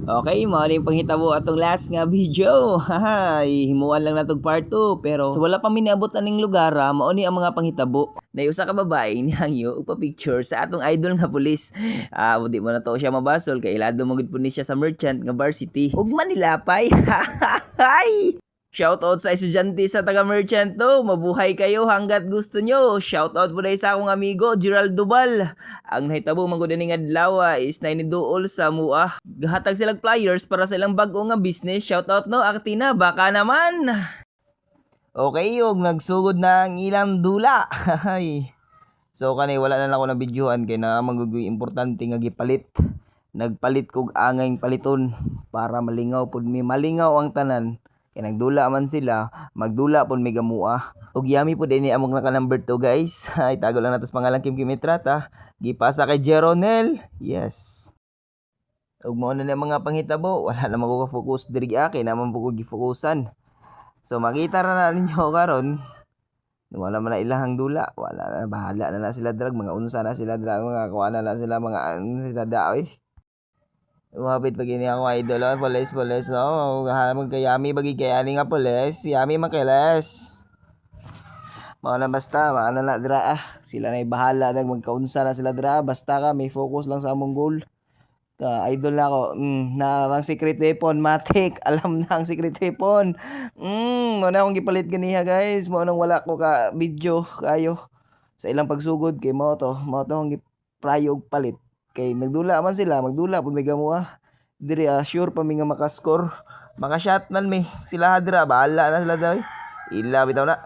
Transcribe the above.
Okay, mao ni panghitabo atong last nga video. Haha, himuan lang natog part 2 pero so wala pa miniabot aning lugar, mao ni ang mga panghitabo. Nay usa ka babae nihangyo og pa-picture sa atong idol nga pulis. Di mo na to siya mabasol kay ilado mo gid po ni siya sa merchant nga varsity. Ug manilapay. Hay! Shoutout sa estudyante sa taga-merchant to. Mabuhay kayo hanggat gusto nyo. Shoutout po dahil sa akong amigo, Gerald Dubal. Ang nahitabo manggod ni adlaw is nainiduol sa mua. Gahatag silang flyers para sa ilang bag-o nga business. Shoutout no, Actina, baka naman. Okay, og nagsugod na ang ilang dula. So kanay wala na lang ako na videoan kay na magugoy importante nga gipalit. Nagpalit kog angay paliton para malingaw pud mi malingaw ang tanan. Kaya nagdula man sila, magdula pon may gamua. Ug yami po din among naka number 2 guys. Ay tago lang natos pangalan Kim Kimitrata. Gipasa kay Jeronel. Yes. Ug mao na mga panghitabo, wala na magko-focus diri akin, naman po ko gifokusan. So makita ra na ninyo karon. Wala man na ilahang dula, wala na bahala na sila drag, mga unsa na sila drag, mga kuha na sila mga sila daoy. Umapit pag ini ako idol, polis, no? Maghahamag kay Yami, bagi kay ani nga polis, Yami makiles. Mao na basta, maana na dira sila na bahala nag magkaunsa na sila dira, basta ka may focus lang sa among goal. Idol na ako, narang secret weapon, matik, alam na ang secret weapon. Mo na akong gipalit ganiha guys, mo nang wala ko ka video kayo sa ilang pagsugod kay mo to akong giprayo og palit. Kay nagdula man sila, magdula pud may gamuha. Diri sure pa mi nga maka-score. Maka-shot man mi. Sila dira bahala na sila daw. Ila bitaw na.